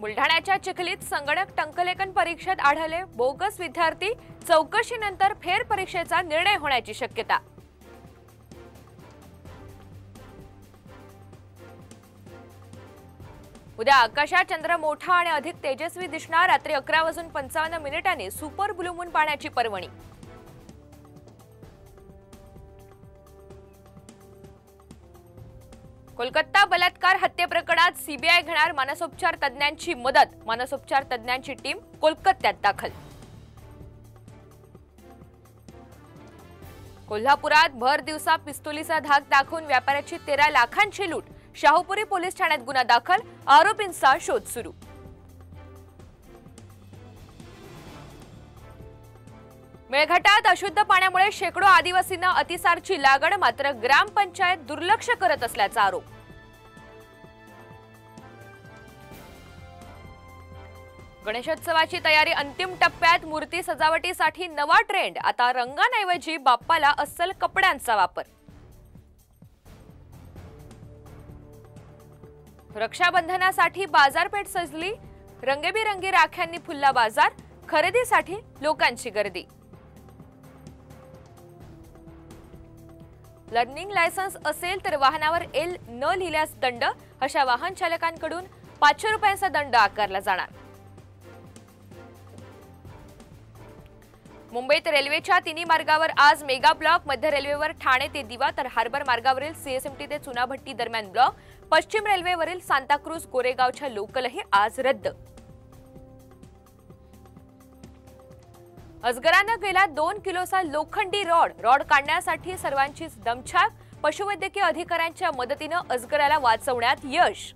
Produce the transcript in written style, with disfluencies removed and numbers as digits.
बुलढाण्याच्या चिखलीत संगणक टंकलेखन परीक्षेत आढळले बोगस विद्यार्थी, चौकशीनंतर फेर परीक्षेचा निर्णय होण्याची शक्यता। उद्या आकाशात चंद्र मोठा आणि अधिक तेजस्वी दिसणार। रात्री 11:55 सुपर ब्लू मून पाहण्याची पर्वणी। कोलकाता बलात्कार हत्ये प्रकरणात सीबीआय घेणार मानसोपचार तज्ञांची मदत। मानसोपचार तज्ञांची टीम कोलकात्यात दाखल। कोल्हापुरात भर दिवसा पिस्तुलीचा धाक दाखवून व्यापाऱ्याची 13 लाखांची लूट। शाहूपुरी पोलीस ठाण्यात गुन्हा दाखल, आरोपींचा शोध सुरू। मेळघाटात अशुद्ध पाण्यामुळे शेकडो आदिवासींना अतिसारची लागण, मात्र ग्रामपंचायत दुर्लक्ष करत असल्याचा आरोप। गणेशोत्सवाची तयारी अंतिम टप्प्यात। मूर्ती सजावटीसाठी नवा ट्रेंड, आता रंगांऐवजी बाप्पाला अस्सल कपड्यांचा वापर। रक्षाबंधनासाठी बाजारपेठ सजली, रंगेबिरंगी राख्यांनी फुलला बाजार। खरेदीसाठी लोकांची गर्दी। लर्निंग लायसन्स असेल तर वाहनावर एल न लिहिल्यास दंड, अशा वाहन चालकांकडून 500 रुपयांचा दंड आकारला जाणार। मुंबईत रेल्वेच्या तिन्ही मार्गावर आज मेगा ब्लॉक। मध्य रेल्वेवर ठाणे ते दिवा तर हार्बर मार्गावरील सीएसएमटी ते चुनाभट्टी दरम्यान ब्लॉक। पश्चिम रेल्वेवरील सांताक्रूज गोरेगावच्या लोकलही आज रद्द। अजगरानं गेला 2 किलोचा लोखंडी रॉड काढण्यासाठी सर्वांचीच दमछाक। पशुवैद्यकीय अधिकाऱ्यांच्या मदतीनं अजगराला वाचवण्यात यश।